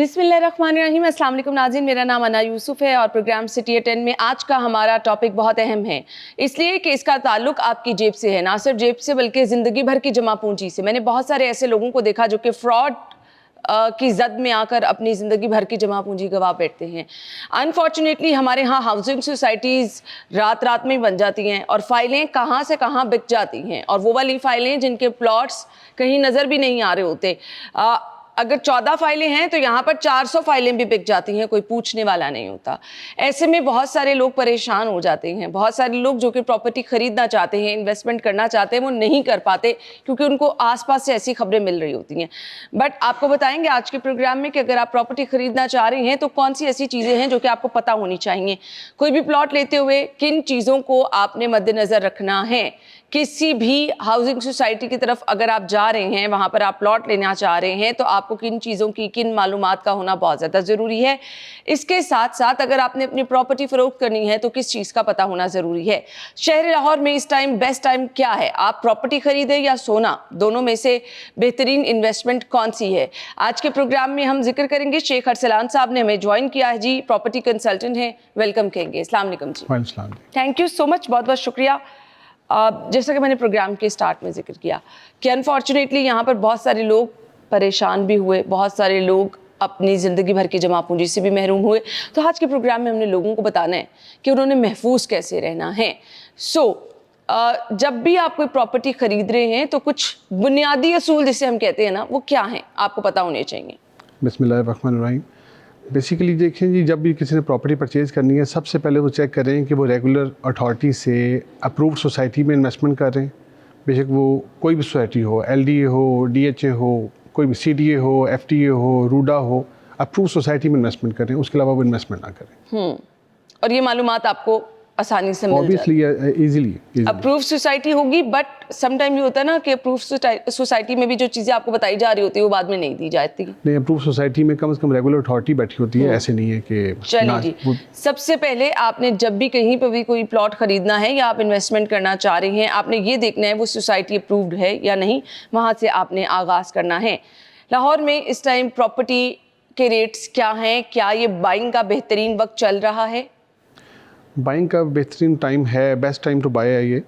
बिस्मिल्लाहिर्रहमानिर्रहीम। अस्सलाम वालेकुम नाज़रीन, मेरा नाम अना यूसुफ है और प्रोग्राम सिटी 10 में आज का हमारा टॉपिक बहुत अहम है, इसलिए कि इसका ताल्लुक आपकी जेब से है। ना सिर्फ जेब से बल्कि ज़िंदगी भर की जमा पूंजी से। मैंने बहुत सारे ऐसे लोगों को देखा जो कि फ्रॉड की जद में आकर अपनी ज़िंदगी भर की जमा पूंजी गवा बैठते हैं। अनफॉर्चुनेटली हमारे यहाँ हाउसिंग सोसाइटीज़ रात रात में बन जाती हैं और फाइलें कहाँ से कहाँ बिक जाती हैं, और वो वाली फाइलें जिनके प्लॉट्स कहीं नज़र भी नहीं आ रहे होते। अगर 14 फाइलें हैं तो यहाँ पर 400 फाइलें भी बिक जाती हैं, कोई पूछने वाला नहीं होता। ऐसे में बहुत सारे लोग परेशान हो जाते हैं। बहुत सारे लोग जो कि प्रॉपर्टी खरीदना चाहते हैं, इन्वेस्टमेंट करना चाहते हैं, वो नहीं कर पाते क्योंकि उनको आसपास से ऐसी खबरें मिल रही होती हैं। बट आपको बताएंगे आज के प्रोग्राम में कि अगर आप प्रॉपर्टी खरीदना चाह रहे हैं तो कौन सी ऐसी चीज़ें हैं जो कि आपको पता होनी चाहिए। कोई भी प्लॉट लेते हुए किन चीज़ों को आपने मद्देनज़र रखना है। किसी भी हाउसिंग सोसाइटी की तरफ अगर आप जा रहे हैं, वहाँ पर आप प्लॉट लेना चाह रहे हैं, तो आपको किन चीज़ों की, किन मालूमात का होना बहुत ज़्यादा ज़रूरी है। इसके साथ साथ अगर आपने अपनी प्रॉपर्टी फ़रोख्त करनी है तो किस चीज़ का पता होना ज़रूरी है। शहर लाहौर में इस टाइम बेस्ट टाइम क्या है, आप प्रॉपर्टी खरीदें या सोना, दोनों में से बेहतरीन इन्वेस्टमेंट कौन सी है। आज के प्रोग्राम में हम जिक्र करेंगे। शेख अरसलान साहब ने हमें ज्वाइन किया है जी, प्रॉपर्टी कंसल्टेंट हैं। वेलकम कहेंगे। अस्सलाम वालेकुम जी। थैंक यू सो मच, बहुत बहुत शुक्रिया। जैसा कि मैंने प्रोग्राम के स्टार्ट में जिक्र किया कि अनफॉर्चुनेटली यहाँ पर बहुत सारे लोग परेशान भी हुए, बहुत सारे लोग अपनी ज़िंदगी भर की जमा पूंजी से भी महरूम हुए। तो आज के प्रोग्राम में हमने लोगों को बताना है कि उन्होंने महफूज कैसे रहना है। जब भी आप कोई प्रॉपर्टी खरीद रहे हैं तो कुछ बुनियादी असूल जिसे हम कहते हैं ना, वो क्या हैं, आपको पता होने चाहिए। बिस्मिल्लाहिर्रहमानिर्रहीम। बेसिकली देखें जी, जब भी किसी ने प्रॉपर्टी परचेज़ करनी है, सबसे पहले वो चेक करें कि वो रेगुलर अथॉरिटी से अप्रूव्ड सोसाइटी में इन्वेस्टमेंट कर रहे हैं। बेशक वो कोई भी सोसाइटी हो, LDA हो, DHA हो, कोई भी CDA हो, FTA हो, रूडा हो, अप्रूव सोसाइटी में इन्वेस्टमेंट करें। उसके अलावा वो इन्वेस्टमेंट ना करें। और ये मालूमात आपको आसानी से मिल ऑब्वियसली इजीली अप्रूव सोसाइटी होगी, बट समटाइम ये होता है ना कि अप्रूव सोसाइटी में भी जो चीज़ें आपको बताई जा रही होती है वो बाद में नहीं दी जाती। नहीं, अप्रूव सोसाइटी में कम से कम रेगुलर अथॉरिटी बैठी होती है। ऐसे नहीं है कि चलिए जी, सबसे पहले आपने जब भी कहीं पर भी कोई प्लॉट खरीदना है या आप इन्वेस्टमेंट करना चाह रहे हैं, आपने ये देखना है वो सोसाइटी अप्रूव्ड है या नहीं। वहाँ से आपने आगाज़ करना है। लाहौर में इस टाइम प्रॉपर्टी के रेट्स क्या हैं, क्या ये बाइंग का बेहतरीन वक्त चल रहा है? बाइंग का बेहतरीन टाइम है, बेस्ट टाइम टू बाय है ये।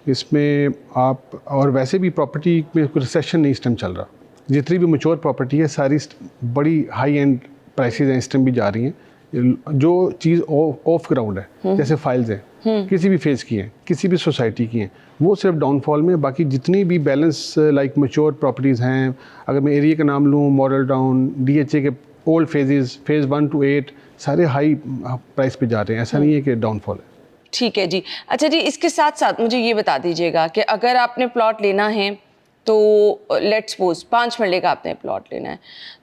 इसमें आप, और वैसे भी प्रॉपर्टी में कोई रिसेशन नहीं इस टाइम चल रहा। जितनी भी मैच्योर प्रॉपर्टी है सारी बड़ी हाई एंड प्राइसेस हैं इस टाइम भी जा रही हैं। जो चीज़ ऑफ ग्राउंड है, जैसे फाइल्स हैं किसी भी फेज़ की हैं, किसी भी सोसाइटी की हैं, वो सिर्फ डाउनफॉल में। बाकी जितनी भी बैलेंस लाइक मैच्योर प्रॉपर्टीज़ हैं, अगर मैं एरिया का नाम लूँ, मॉडल टाउन, DHA के ओल्ड फेज़ 1 to 8 सारे हाई प्राइस पे जा रहे हैं। ऐसा नहीं है कि डाउनफॉल है। ठीक है जी। अच्छा जी, इसके साथ साथ मुझे ये बता दीजिएगा कि अगर आपने प्लॉट लेना है तो लेट्स सपोज 5 मरले का आपने प्लॉट लेना है,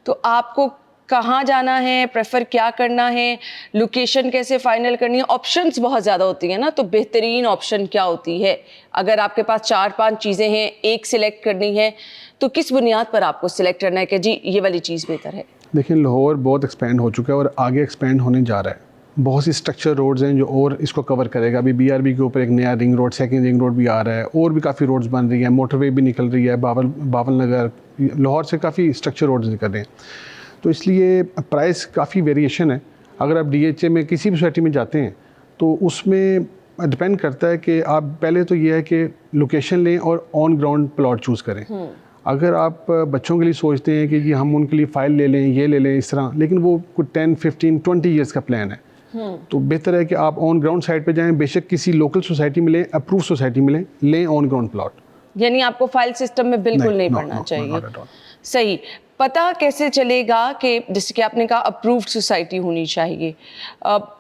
तो आपको कहाँ जाना है, प्रेफर क्या करना है, लोकेशन कैसे फाइनल करनी है। ऑप्शंस बहुत ज़्यादा होती हैं ना, तो बेहतरीन ऑप्शन क्या होती है? अगर आपके पास 4-5 चीज़ें हैं, एक सिलेक्ट करनी है, तो किस बुनियाद पर आपको सिलेक्ट करना है कि जी ये वाली चीज़ बेहतर है? देखिए, लाहौर बहुत एक्सपेंड हो चुका है और आगे एक्सपेंड होने जा रहा है। बहुत सी स्ट्रक्चर रोड्स हैं जो और इसको कवर करेगा। अभी BRB के ऊपर एक नया ring road, second ring road भी आ रहा है, और भी काफ़ी रोड्स बन रही हैं, मोटरवे भी निकल रही है, बावल नगर, लाहौर से काफ़ी स्ट्रक्चर रोड्स निकल रहे हैं। तो इसलिए प्राइस काफ़ी वेरिएशन है। अगर आप DHA में किसी भी सोसाइटी में जाते हैं तो उसमें डिपेंड करता है कि आप पहले तो ये है कि लोकेशन लें और ऑन ग्राउंड प्लॉट चूज़ करें। अगर आप बच्चों के लिए सोचते हैं कि हम उनके लिए फ़ाइल ले लें, ये ले लें, इस तरह, लेकिन वो कुछ 10, 15, 20 ईयर्स का प्लान है, तो बेहतर है कि आप ऑन ग्राउंड साइड पे जाएं। बेशक किसी लोकल सोसाइटी में लें, अप्रूव सोसाइटी में लें ऑन ग्राउंड प्लॉट। यानी आपको फाइल सिस्टम में बिल्कुल नहीं पड़ना चाहिए। सही। पता कैसे चलेगा कि जैसे कि आपने कहा अप्रूव्ड सोसाइटी होनी चाहिए।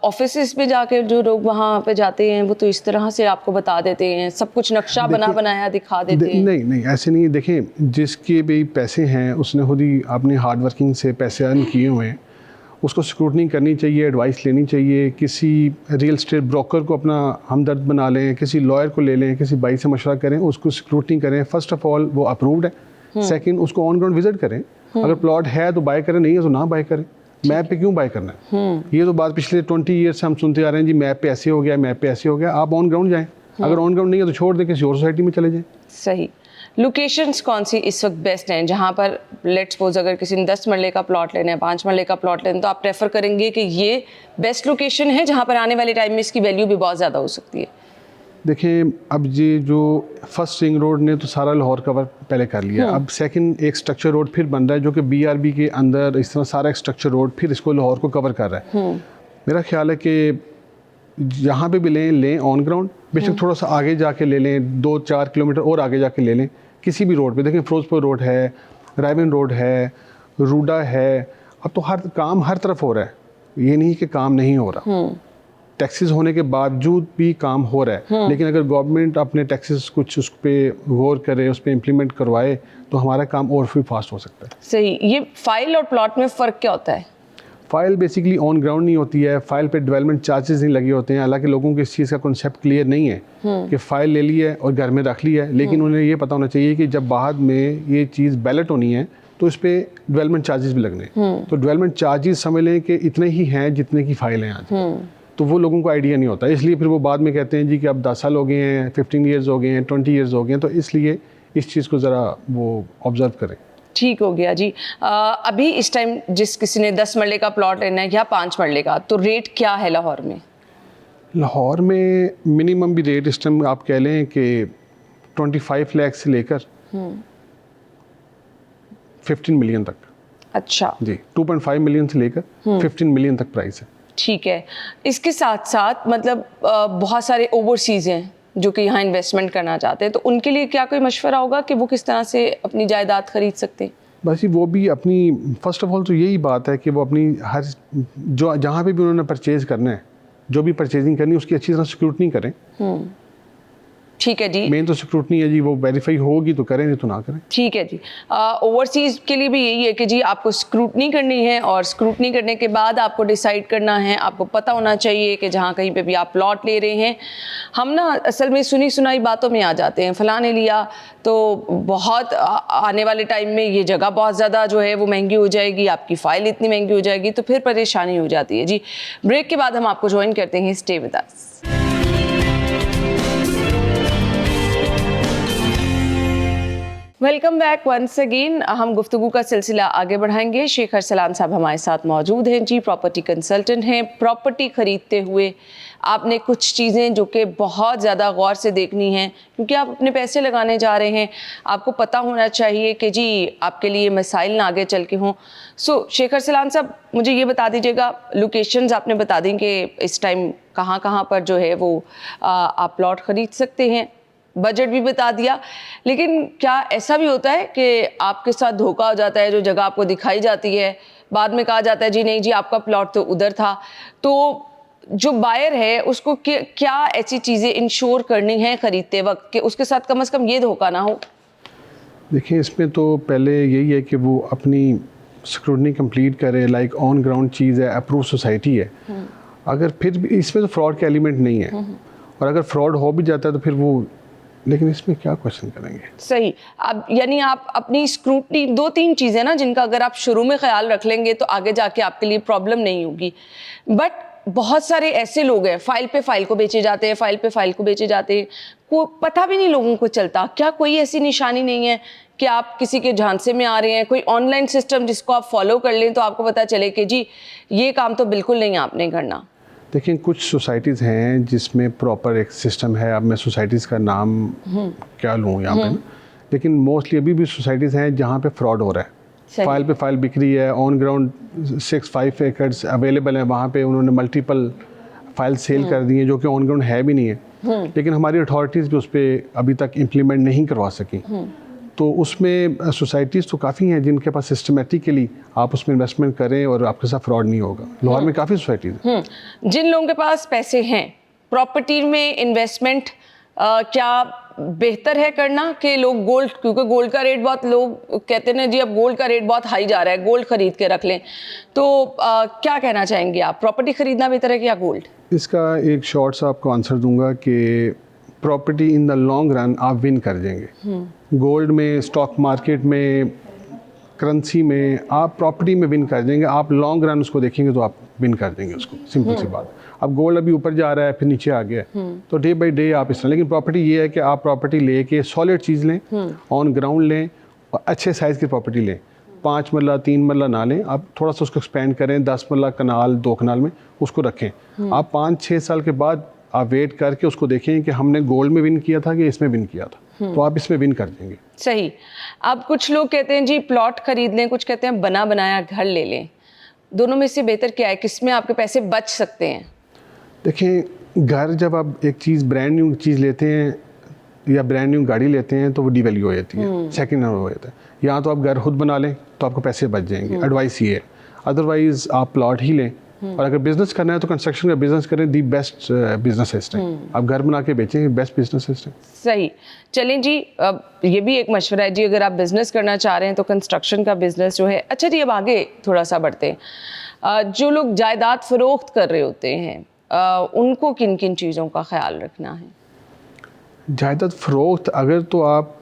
ऑफिसेस में जाकर जो लोग वहाँ पे जाते हैं वो तो इस तरह से आपको बता देते हैं, सब कुछ नक्शा बनाया दिखा देते हैं। नहीं, ऐसे नहीं है। देखें, जिसके भी पैसे हैं उसने खुद ही अपने हार्ड वर्किंग से पैसे अर्न किए हुए हैं, उसको स्क्रूटनी करनी चाहिए, एडवाइस लेनी चाहिए। किसी रियल स्टेट ब्रोकर को अपना हमदर्द बना लें, किसी लॉयर को ले लें, किसी भाई से मशवरा करें, उसको स्क्रूटनी करें। फर्स्ट ऑफ ऑल वो अप्रूव्ड है। सेकंड, उसको ऑन ग्राउंड विजिट करें। अगर प्लॉट है तो बाय करें, नहीं है तो ना बाय करें। मैप पे क्यों बाय करना है? ये तो बात पिछले 20 ईयर से हम सुनते आ रहे हैं जी, मैप पे ऐसे हो गया, मैप पे ऐसे हो गया। आप ऑन ग्राउंड जाएं। अगर ऑन ग्राउंड नहीं है तो छोड़ दें, किसी और सोसाइटी में चले जाएं। सही। लोकेशंस कौन सी इस वक्त बेस्ट हैं जहाँ पर लेट्स सपोज अगर किसी ने 10 मरले का प्लॉट लेना है, 5 मरले का प्लॉट लेना है, तो आप प्रेफर करेंगे कि ये बेस्ट लोकेशन है जहाँ पर आने वाले टाइम में इसकी वैल्यू भी बहुत ज़्यादा हो सकती है? देखें, अब ये जो फर्स्ट रिंग रोड ने तो सारा लाहौर कवर पहले कर लिया, अब सेकंड एक स्ट्रक्चर रोड फिर बन रहा है जो कि BRB के अंदर इस तरह सारा एक स्ट्रक्चर रोड फिर इसको लाहौर को कवर कर रहा है। मेरा ख्याल है कि जहाँ पे भी लें ऑन ग्राउंड, बेशक थोड़ा सा आगे जाके ले लें, 2-4 किलोमीटर और आगे जाके ले लें, किसी भी रोड पे। देखें, फिरोजपुर रोड है, रायबन रोड है, रूडा है, अब तो हर काम हर तरफ हो रहा है, ये नहीं कि काम नहीं हो रहा। टैक्सेस होने के बावजूद भी काम हो रहा है, लेकिन अगर गवर्नमेंट अपने टैक्सेस कुछ उस पर गौर करे, उस पर इम्प्लीमेंट करवाए तो हमारा काम और भी फास्ट हो सकता है। सही। ये फाइल और प्लॉट में फ़र्क क्या होता है? फाइल बेसिकली ऑन ग्राउंड नहीं होती है, फाइल पे डेवलपमेंट चार्जेस नहीं लगे होते हैं। हालांकि लोगों को इस चीज़ का कॉन्सेप्ट क्लियर नहीं है कि फ़ाइल ले ली है और घर में रख ली है, लेकिन उन्हें ये पता होना चाहिए कि जब बाद में ये चीज़ बैलेट होनी है तो इस पर डेवलपमेंट चार्जेस भी लगने हैं। तो डेवलपमेंट चार्जेस समझ लें कि इतने ही हैं जितने की फ़ाइल हैं आज। तो वो लोगों को आइडिया नहीं होता, इसलिए फिर वो बाद में कहते हैं जी कि अब 10 साल हो गए हैं, 15 ईयर्स हो गए हैं, 20 ईयर्स हो गए हैं। तो इसलिए इस चीज़ को ज़रा वो ऑब्ज़र्व करें। ठीक हो गया जी। अभी इस टाइम जिस किसी ने 10 मरले का प्लॉट लेना है या 5 मरले का, तो रेट क्या है लाहौर में? लाहौर में मिनिमम भी रेट इस टाइम आप कह लें कि 25 लाख से लेकर 15 मिलियन तक। अच्छा जी, 2.5 मिलियन से लेकर 15 मिलियन तक प्राइस है। ठीक है। इसके साथ साथ मतलब बहुत सारे ओवरसीज़ हैं जो कि यहाँ इन्वेस्टमेंट करना चाहते हैं, तो उनके लिए क्या कोई मशवरा होगा कि वो किस तरह से अपनी जायदाद खरीद सकते हैं? बस ही वो भी अपनी, फर्स्ट ऑफ ऑल तो यही बात है कि वो अपनी हर जो जहाँ पे भी उन्होंने परचेज़ करना है, जो भी परचेजिंग करनी है उसकी अच्छी तरह स्क्रूटनी करें। ठीक है जी। मेन तो स्क्रूटनी है जी, वो वेरीफाई होगी तो करें, नहीं तो ना करें। ठीक है जी। ओवरसीज़ के लिए भी यही है कि जी आपको स्क्रूटनी करनी है और स्क्रूटनी करने के बाद आपको डिसाइड करना है। आपको पता होना चाहिए कि जहाँ कहीं पे भी आप प्लॉट ले रहे हैं, हम ना असल में सुनी सुनाई बातों में आ जाते हैं, फलां ने लिया तो बहुत आने वाले टाइम में ये जगह बहुत ज़्यादा जो है वो महंगी हो जाएगी, आपकी फ़ाइल इतनी महंगी हो जाएगी, तो फिर परेशानी हो जाती है जी। ब्रेक के बाद हम आपको ज्वाइन करते हैं, stay with us. Welcome back once again. हम गुफ्तगू का सिलसिला आगे बढ़ाएंगे। शेख अरसलान साहब हमारे साथ मौजूद हैं जी, प्रॉपर्टी कंसल्टेंट हैं। प्रॉपर्टी ख़रीदते हुए आपने कुछ चीज़ें जो कि बहुत ज़्यादा गौर से देखनी हैं, क्योंकि आप अपने पैसे लगाने जा रहे हैं, आपको पता होना चाहिए कि जी आपके लिए मसाइल ना आगे चल के हों। सो शेख अरसलान साहब, मुझे ये बता दीजिएगा, लोकेशंस आपने बता दी कि इस टाइम कहाँ कहाँ पर जो है वो आप प्लॉट ख़रीद सकते हैं, बजट भी बता दिया, लेकिन क्या ऐसा भी होता है कि आपके साथ धोखा हो जाता है? जो जगह आपको दिखाई जाती है, बाद में कहा जाता है जी नहीं जी आपका प्लॉट तो उधर था। तो जो बायर है उसको क्या ऐसी चीज़ें इंश्योर करनी है ख़रीदते वक्त कि उसके साथ कम से कम ये धोखा ना हो? देखिए, इसमें तो पहले यही है कि वो अपनी स्क्रूटनी कंप्लीट करे, लाइक ऑन ग्राउंड चीज़ है, अप्रूव सोसाइटी है। अगर फिर भी इसमें तो फ्रॉड का एलिमेंट नहीं है, और अगर फ्रॉड हो भी जाता है तो फिर वो, लेकिन इसमें क्या क्वेश्चन करेंगे? सही। अब यानी आप अपनी स्क्रूटनी, 2-3 चीज़ें ना जिनका अगर आप शुरू में ख्याल रख लेंगे तो आगे जाके आपके लिए प्रॉब्लम नहीं होगी। बट बहुत सारे ऐसे लोग हैं, फाइल पे फाइल को बेचे जाते हैं, फाइल पे फाइल को बेचे जाते हैं, को पता भी नहीं लोगों को चलता। क्या कोई ऐसी निशानी नहीं है कि आप किसी के झांसे में आ रहे हैं, कोई ऑनलाइन सिस्टम जिसको आप फॉलो कर लें तो आपको पता चले कि जी ये काम तो बिल्कुल नहीं आपने करना? देखिए, कुछ सोसाइटीज़ हैं जिसमें प्रॉपर एक सिस्टम है। अब मैं सोसाइटीज़ का नाम क्या लूँ यहाँ पे ना, लेकिन मोस्टली अभी भी सोसाइटीज़ हैं जहाँ पे फ्रॉड हो रहा है। फाइल पे फाइल बिक रही है, ऑन ग्राउंड 6-5 एकड़्स अवेलेबल है, वहाँ पे उन्होंने मल्टीपल फाइल सेल कर दी हैं जो कि ऑन ग्राउंड है भी नहीं है, लेकिन हमारी अथॉरिटीज़ भी उस पर अभी तक इम्प्लीमेंट नहीं करवा सकी। तो उसमें सोसाइटीज़ तो काफ़ी हैं जिनके पास सिस्टमेटिकली आप उसमें इन्वेस्टमेंट करें और आपके साथ फ्रॉड नहीं होगा। लाहौर में काफ़ी सोसाइटीज़ हैं। जिन लोगों के पास पैसे हैं, प्रॉपर्टी में इन्वेस्टमेंट क्या बेहतर है करना कि लोग गोल्ड, क्योंकि गोल्ड का रेट बहुत, लोग कहते हैं जी अब गोल्ड का रेट बहुत हाई जा रहा है, गोल्ड खरीद के रख लें, तो क्या कहना चाहेंगे आप, प्रॉपर्टी खरीदना बेहतर है या गोल्ड? इसका एक शॉर्ट सा आपको आंसर दूंगा कि property in the long run आप विन कर जाएंगे। गोल्ड में, स्टॉक मार्केट में, करेंसी में आप प्रॉपर्टी में विन कर जाएंगे। आप लॉन्ग रन उसको देखेंगे तो आप विन कर देंगे उसको, सिंपल सी बात। अब गोल्ड अभी ऊपर जा रहा है फिर नीचे आ गया है, तो डे बाई डे आप इस तरह, लेकिन प्रॉपर्टी ये है कि आप प्रॉपर्टी लेके सॉलिड चीज़ लें, ऑन ग्राउंड लें और अच्छे साइज़ की प्रॉपर्टी लें। 5 मरला 3 मरला ना लें, आप थोड़ा सा उसको एक्सपेंड करें, 10 मरला कनाल 2 कनाल में उसको रखें। आप 5-6 साल के बाद आप वेट करके उसको देखें कि हमने गोल्ड में विन किया था कि इसमें विन किया था, तो आप इसमें विन कर देंगे। सही। अब कुछ लोग कहते हैं जी प्लॉट खरीद लें, कुछ कहते हैं बना बनाया घर ले लें, दोनों में से बेहतर क्या है, किसमें आपके पैसे बच सकते हैं? देखें, घर जब आप एक चीज़ ब्रांड न्यू चीज़ लेते हैं या ब्रांड न्यू गाड़ी लेते हैं तो वो डिवैल्यू हो जाती है, सेकंड हैंड हो जाता है। या तो आप घर खुद बना लें तो आपको पैसे बच जाएंगे, एडवाइस ये है। अदरवाइज़ आप प्लॉट ही लें, और अगर बिजनेस करना है तो कंस्ट्रक्शन का बिजनेस करें, दी बेस्ट बिजनेस सिस्टम। आप घर बना के बेचेंगे, बेस्ट बिजनेस सिस्टम। सही। चलें जी, अब ये भी एक मशवरा है जी, अगर आप बिज़नेस करना चाह रहे हैं तो कंस्ट्रक्शन का बिज़नेस जो है। अच्छा जी, अब आगे थोड़ा सा बढ़ते हैं। जो लोग जायदाद फ़रोख्त कर रहे होते हैं, उनको किन किन चीज़ों का ख्याल रखना है? जायदाद फ़रोख्त अगर तो आप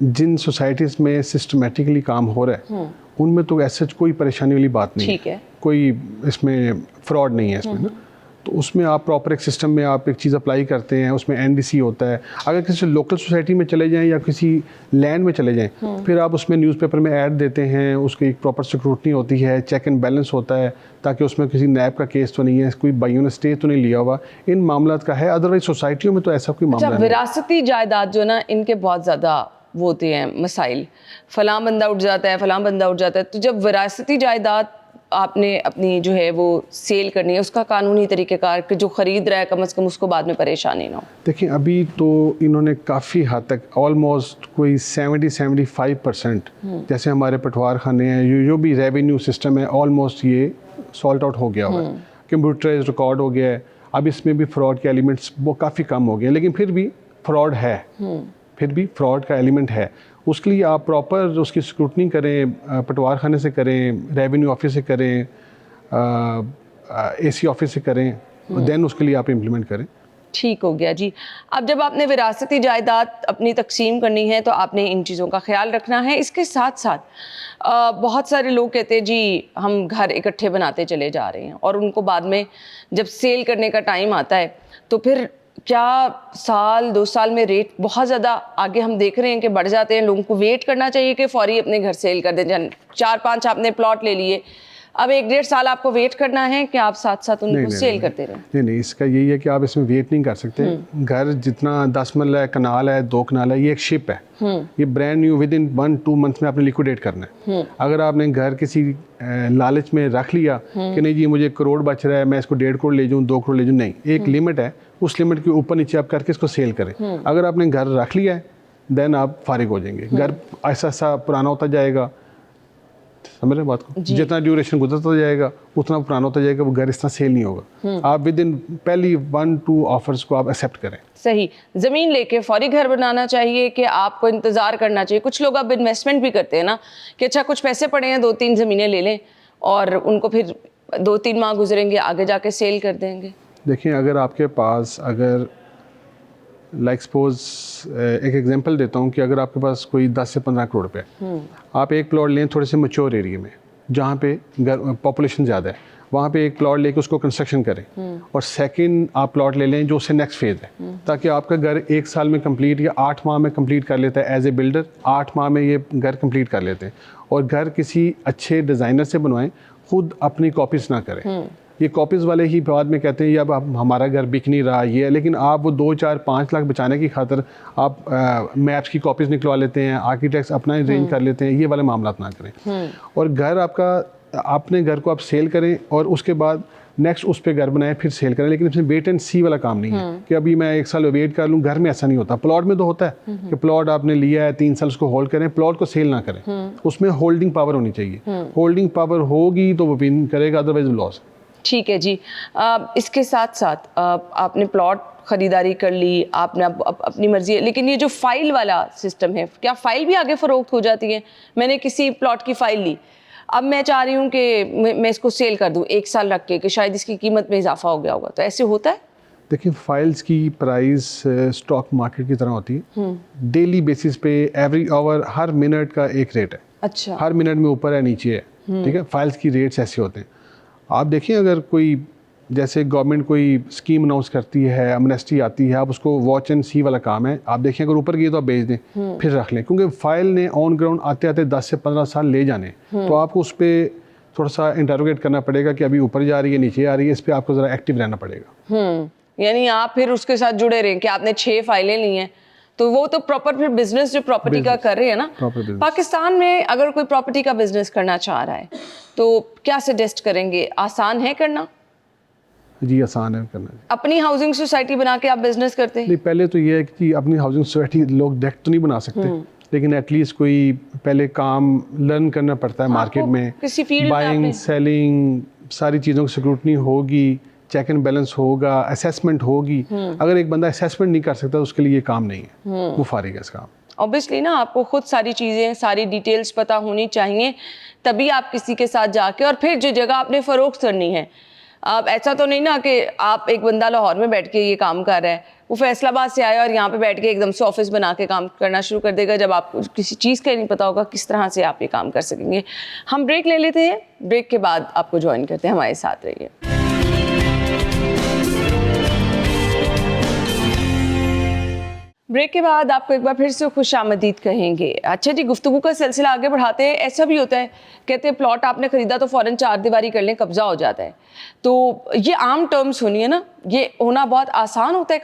जिन सोसाइटीज़ में सिस्टमेटिकली काम हो रहा है उनमें तो ऐसे कोई परेशानी वाली बात नहीं ठीक है, कोई इसमें फ्रॉड नहीं है इसमें ना। तो उसमें आप प्रॉपर एक सिस्टम में आप एक चीज़ अप्लाई करते हैं, उसमें एनडीसी होता है। अगर किसी लोकल सोसाइटी में चले जाएं या किसी लैंड में चले जाएं, फिर आप उसमें न्यूज़पेपर में ऐड देते हैं, उसकी एक प्रॉपर सिक्योरिटी होती है, चेक एंड बैलेंस होता है, ताकि उसमें किसी नैब का केस तो नहीं है, कोई भाइयों ने स्टे तो नहीं लिया हुआ, इन मामला का है। अदरवाइज सोसाइटियों में तो ऐसा कोई मामला नहीं है। विरासती जायदाद जो ना, इनके बहुत ज़्यादा वो होते हैं मसाइल, फलां बंदा उठ जाता है, फलां बंदा उठ जाता है। तो जब विरासती जायदाद आपने अपनी जो है वो सेल करनी है, उसका कानूनी तरीक़ेकार कि जो ख़रीद रहा है कम से कम उसको बाद में परेशानी ना हो। देखिए, अभी तो इन्होंने काफ़ी हद तक ऑलमोस्ट कोई 70-75% जैसे हमारे पटवार खाने हैं, जो भी रेवेन्यू सिस्टम है, ऑलमोस्ट ये सॉल्ट आउट हो गया हुआ है, कंप्यूटराइज रिकॉर्ड हो गया है। अब इसमें भी फ्रॉड के एलिमेंट्स वो काफ़ी कम हो गए हैं, लेकिन फिर भी फ्रॉड है, फिर भी फ्रॉड का एलिमेंट है। उसके लिए आप प्रॉपर उसकी स्क्रूटनी करें, पटवार खाने से करें, रेवेन्यू ऑफिस से करें, एसी ऑफिस से करें, देन उसके लिए आप इम्प्लीमेंट करें। ठीक हो गया जी। अब जब आपने विरासती जायदाद अपनी तकसीम करनी है तो आपने इन चीज़ों का ख्याल रखना है। इसके साथ साथ बहुत सारे लोग कहते हैं जी हम घर इकट्ठे बनाते चले जा रहे हैं, और उनको बाद में जब सेल करने का टाइम आता है तो फिर क्या 1-2 साल में रेट बहुत ज़्यादा आगे हम देख रहे हैं कि बढ़ जाते हैं। लोगों को वेट करना चाहिए कि फौरी अपने घर सेल कर दें। 4-5 आपने प्लॉट ले लिए, अब 1-1.5 साल आपको वेट करना है कि आप साथ साथ उनको सेल करते रहें? नहीं, इसका यही है कि आप इसमें वेट नहीं कर सकते। घर जितना 10 मरला है, कनाल है, 2 कनाल है, ये एक शिप है, ये brand new with in 1-2 month में आपने लिक्विडेट करना है। अगर आपने घर किसी लालच में रख लिया कि नहीं जी मुझे 1 करोड़ बच रहा है, मैं इसको 1.5 करोड़ ले जाऊँ, 2 करोड़ ले जाऊँ, नहीं, एक लिमिट है, उस लिमिट के ऊपर नीचे आप करके इसको सेल करें। अगर आपने घर रख लिया है देन आप फारिग हो जाएंगे। घर ऐसा ऐसा पुराना होता जाएगा, समझ रहे बात को, जितना ड्यूरेशन गुजरता जाएगा उतना पुराना होता जाएगा, वो घर इतना सेल नहीं होगा। आप विद इन पहली 1-2 ऑफर्स को आप एक्सेप्ट करें। सही। ज़मीन लेके फौरी घर बनाना चाहिए कि आपको इंतज़ार करना चाहिए? कुछ लोग अब इन्वेस्टमेंट भी करते हैं ना कि अच्छा कुछ पैसे पड़े हैं, 2-3 ज़मीनें ले लें और उनको फिर 2-3 माह गुजरेंगे आगे जाके सेल कर देंगे। देखिए, अगर आपके पास अगर लाइक सपोज एक एग्जांपल देता हूँ कि अगर आपके पास कोई 10 से 15 करोड़ रुपए, आप एक प्लॉट लें थोड़े से मैच्योर एरिया में जहाँ पे पॉपुलेशन ज़्यादा है, वहाँ पे एक प्लॉट लेके उसको कंस्ट्रक्शन करें, और सेकंड आप प्लॉट ले लें जो उससे नेक्स्ट फेज़ है, ताकि आपका घर 1 साल में कंप्लीट या 8 माह में कंप्लीट कर लेता है। एज ए बिल्डर 8 माह में ये घर कंप्लीट कर लेते हैं, और घर किसी अच्छे डिज़ाइनर से बनवाएं, खुद अपनी कॉपीज़ ना करें। ये कॉपीज़ वाले ही बाद में कहते हैं ये अब हमारा घर बिक नहीं रहा ये है, लेकिन आप वो 2-4-5 लाख बचाने की खातिर आप मैप्स की कॉपीज़ निकलवा लेते हैं, आर्किटेक्ट्स अपना अरेंज कर लेते हैं। ये वाले मामला ना करें, और घर आपका अपने घर को आप सेल करें और उसके बाद नेक्स्ट उस पर घर बनाएं फिर सेल करें। लेकिन इसमें वेट एंड सी वाला काम नहीं है कि अभी मैं 1 साल वेट कर लूँ। घर में ऐसा नहीं होता, प्लॉट में तो होता है कि प्लॉट आपने लिया है 3 साल उसको होल्ड करें, प्लॉट को सेल ना करें। उसमें होल्डिंग पावर होनी चाहिए, होल्डिंग पावर होगी तो वो विन करेगा, अदरवाइज लॉस। ठीक है जी। इसके साथ साथ आपने प्लॉट ख़रीदारी कर ली, आपने अपनी मर्ज़ी है, लेकिन ये जो फ़ाइल वाला सिस्टम है, क्या फ़ाइल भी आगे फ़रोख्त हो जाती है? मैंने किसी प्लॉट की फ़ाइल ली, अब मैं चाह रही हूँ कि मैं इसको सेल कर दूँ 1 साल रख के कि शायद इसकी कीमत में इजाफा हो गया होगा, तो ऐसे होता है? देखिए, फाइल्स की प्राइस स्टॉक मार्केट की तरह होती है, डेली बेसिस पे एवरी आवर हर मिनट का एक रेट है। अच्छा। हर मिनट में ऊपर है नीचे है, ठीक है। फाइल्स की रेट्स ऐसे होते हैं। आप देखिए, अगर कोई जैसे गवर्नमेंट कोई स्कीम अनाउंस करती है, अमनेस्टी आती है, आप उसको वॉच एंड सी वाला काम है, आप देखें अगर ऊपर गई तो आप भेज दें, फिर रख लें, क्योंकि फाइल ने ऑन ग्राउंड आते आते 10 से 15 साल ले जाने, तो आपको उस पर थोड़ा सा इंटरोगेट करना पड़ेगा कि अभी ऊपर जा रही है, नीचे आ रही है, इस पर आपको ज़रा एक्टिव रहना पड़ेगा। यानी आप फिर उसके साथ जुड़े रहें कि आपने 6 फाइलें ली हैं, तो वो तो प्रॉपर फिर बिजनेस जो प्रॉपर्टी का कर रहे हैं ना। पाकिस्तान में अगर कोई प्रॉपर्टी का बिजनेस करना चाह रहा है तो क्या सजेस्ट करेंगे? आसान है करना? जी आसान है करना। अपनी हाउसिंग सोसाइटी बना के आप बिजनेस करते हैं? नहीं, पहले तो ये है कि अपनी हाउसिंग सोसाइटी लोग डायरेक्ट तो नहीं बना सकते, लेकिन एटलीस्ट कोई पहले काम लर्न करना पड़ता है मार्केट में, किसी फील्ड बाइंग सेलिंग सारी चीज़ों की स्क्रूटनी होगी, चेक एंड बैलेंस होगा, असेसमेंट होगी। अगर एक बंदा असेसमेंट नहीं कर सकता तो उसके लिए ये काम नहीं है, वो फारिग है इस काम। ऑब्वियसली ना, आपको खुद सारी चीज़ें, सारी डिटेल्स पता होनी चाहिए, तभी आप किसी के साथ जाके, और फिर जो जगह आपने फ़रोख्त करनी है, आप ऐसा तो नहीं ना कि आप एक बंदा लाहौर में बैठ के ये काम कर रहा है, वो फैसलाबाद से आया और यहाँ पे बैठ के एकदम से ऑफिस बना के काम करना शुरू कर देगा, जब आपको किसी चीज़ का नहीं पता होगा किस तरह से आप ये काम कर सकेंगे। हम ब्रेक ले लेते हैं, ब्रेक के बाद आपको ज्वाइन करते हैं, हमारे साथ रहिए। ब्रेक के बाद आपको एक बार फिर से खुशामदीद कहेंगे। अच्छा जी, गुफ्तगू का सिलसिला आगे बढ़ाते हैं। ऐसा भी होता है, कहते हैं प्लॉट आपने ख़रीदा तो फ़ौरन 4 दीवारी कर लें, कब्ज़ा हो जाता है, तो ये आम टर्म्स होनी है ना, ये होना बहुत आसान होता है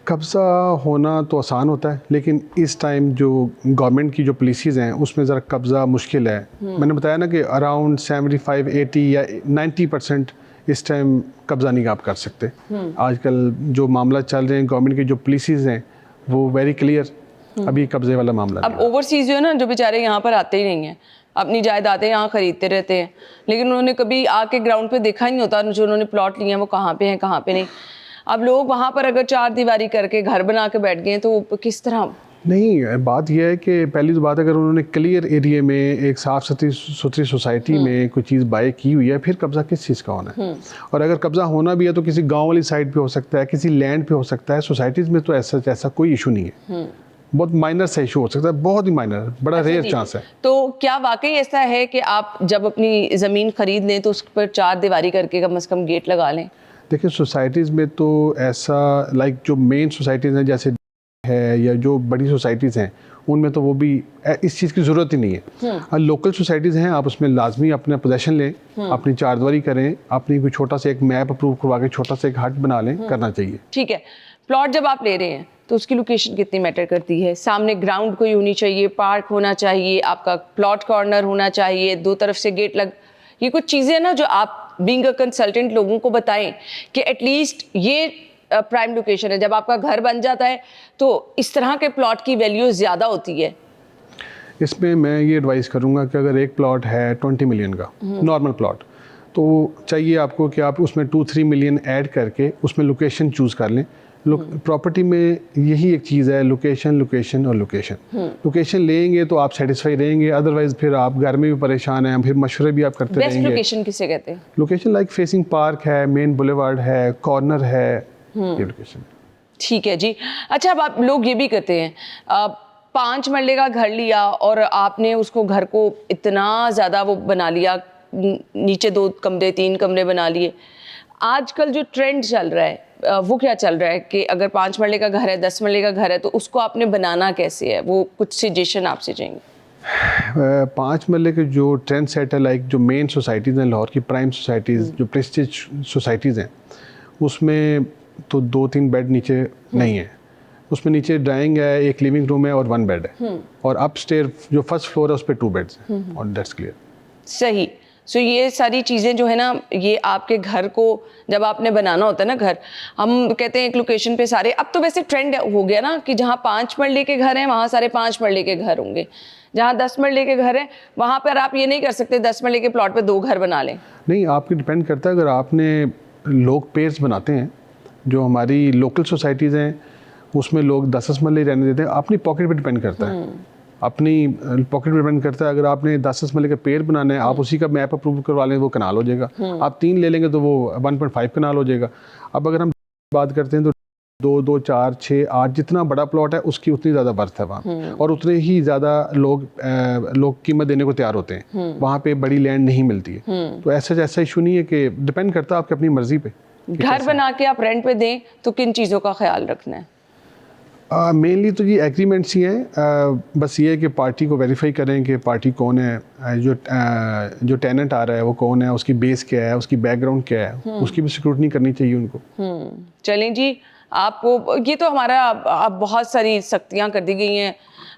कब्ज़ा होना तो आसान होता है, लेकिन इस टाइम जो गवर्नमेंट की जो पॉलिसीज़ हैं उसमें ज़रा कब्ज़ा मुश्किल है। मैंने बताया ना कि अराउंड 75, 80 या 90% इस टाइम कब्ज़ा नहीं आप कर सकते। आजकल जो मामला चल रहे हैं, गवर्नमेंट की जो पॉलिसीज़ हैं वो वेरी क्लियर, अभी कब्ज़े वाला मामला अब ओवरसीज़ जो है ना, जो बेचारे यहाँ पर आते ही नहीं हैं, अपनी जायदादें यहाँ ख़रीदते रहते हैं, लेकिन उन्होंने कभी आके ग्राउंड पे देखा ही नहीं होता जो उन्होंने प्लॉट लिए हैं वो कहाँ पे हैं, कहाँ पे नहीं। अब लोग वहाँ पर अगर 4 दीवारी करके घर बना के बैठ गए हैं तो किस तरह? नहीं, बात यह है कि पहली तो बात, अगर उन्होंने क्लियर एरिया में एक साफ़ सुथरी सोसाइटी में कोई चीज़ बाय की हुई है, फिर कब्ज़ा किस चीज़ का होना है? और अगर कब्ज़ा होना भी है तो किसी गांव वाली साइड पे हो सकता है, किसी लैंड पे हो सकता है। सोसाइटीज़ में तो ऐसा कोई इशू नहीं है, बहुत माइनर सा इशू हो सकता है, बहुत ही माइनर, बड़ा रेयर चांस है। तो क्या वाकई ऐसा है कि आप जब अपनी ज़मीन खरीद लें तो उस पर 4 दीवारी करके कम से कम गेट लगा लें? देखिए, सोसाइटीज़ में तो ऐसा जो मेन सोसाइटीज़ हैं जैसे है या जो बड़ी सोसाइटीज़ हैं, उनमें तो वो भी इस चीज़ की ज़रूरत ही नहीं है। और लोकल सोसाइटीज़ हैं, आप उसमें लाजमी अपना पोजेशन लें, अपनी 4 दीवारी करें, अपनी कोई छोटा सा एक मैप अप्रूव करवा के छोटा सा एक हट बना लें, करना चाहिए। ठीक है, प्लॉट जब आप ले रहे हैं तो उसकी लोकेशन कितनी मैटर करती है? सामने ग्राउंड कोई होनी चाहिए, पार्क होना चाहिए, आपका प्लॉट कॉर्नर होना चाहिए, 2 तरफ से गेट लग, ये कुछ चीज़ें ना जो आप बीइंग अ कंसल्टेंट लोगों को बताएं कि एटलीस्ट ये प्राइम लोकेशन है। जब आपका घर बन जाता है तो इस तरह के प्लॉट की वैल्यू ज़्यादा होती है। इसमें मैं ये एडवाइस करूँगा कि अगर एक प्लॉट है 20 मिलियन का नॉर्मल प्लॉट, तो चाहिए आपको कि आप उसमें 2-3 मिलियन ऐड करके उसमें लोकेशन चूज़ कर लें। प्रॉपर्टी में यही एक चीज़ है, लोकेशन लोकेशन और लोकेशन। लोकेशन लेंगे तो आप सेटिस्फाई रहेंगे, अदरवाइज फिर आप घर में भी परेशान हैं, फिर मशवरे भी आप करते रहेंगे। बेस्ट लोकेशन किसे कहते हैं? लोकेशन लाइक फेसिंग पार्क है, मेन बुलेवार्ड है, कॉर्नर है, ये लोकेशन। ठीक है जी। अच्छा, अब आप लोग ये भी करते हैं, 5 मरले का घर लिया और आपने उसको घर को इतना ज़्यादा वो बना लिया, नीचे 2 कमरे 3 कमरे बना लिए। आजकल जो ट्रेंड चल रहा है वो क्या चल रहा है कि अगर 5 मरले का घर है, 10 मरले का घर है, तो उसको आपने बनाना कैसे है? वो कुछ सजेशन आपसे चाहिए। 5 मरले के जो ट्रेंड सेट है, लाइक जो मेन सोसाइटीज़ हैं लाहौर की, प्राइम सोसाइटीज़, जो प्रेस्टीज सोसाइटीज़ हैं, उसमें तो 2-3 बेड नीचे नहीं है। उसमें नीचे ड्राइंग है, एक लिविंग रूम है और 1 बेड है, और अपस्टेयर जो फर्स्ट फ्लोर है उस पर 2 बेड्स हैं, और दैट्स क्लियर। सही। सो ये सारी चीज़ें जो है ना, ये आपके घर को जब आपने बनाना होता है ना घर, हम कहते हैं एक लोकेशन पे सारे, अब तो वैसे ट्रेंड हो गया ना कि जहाँ 5 मरले के घर हैं वहाँ सारे 5 मरले के घर होंगे, जहाँ 10 मरले के घर हैं वहाँ पर आप ये नहीं कर सकते 10 मरले के प्लॉट पे 2 घर बना लें। नहीं, आपकी डिपेंड करता है। अगर आपने लोग पेयर्स बनाते हैं, जो हमारी लोकल सोसाइटीज़ हैं उसमें लोग 10-10 मरले रहने देते हैं, अपनी पॉकेट पे डिपेंड करता है, अपनी पॉकेट पे डिपेंड करता है। अगर आपने 10-10 मरले का पेड़ बनाना है, आप उसी का मैप अप्रूव करवा लें, वो कनाल हो जाएगा। आप 3 ले लेंगे तो वो 1.5 कनाल हो जाएगा। अब अगर हम बात करते हैं तो 2, 2, 4, 6, 8 जितना बड़ा प्लॉट है उसकी उतनी ज़्यादा बर्थ है वहाँ, और उतने ही ज़्यादा लोग कीमत देने को तैयार होते हैं। वहाँ पे बड़ी लैंड नहीं मिलती है। तो ऐसा इशू नहीं है, कि डिपेंड करता है आपकी अपनी मर्जी पे। घर बना के आप रेंट पे दें तो किन चीज़ों का ख्याल रखना है? मेनली तो ये एग्रीमेंट्स ही हैं। बस ये है कि पार्टी को वेरीफाई करें कि पार्टी कौन है, जो टेनेंट आ रहा है वो कौन है, उसकी बेस क्या है, उसकी बैकग्राउंड क्या है, उसकी भी स्क्रूटनी करनी चाहिए उनको। चलें जी, आपको ये तो हमारा अब बहुत सारी सख्तियां कर दी गई हैं।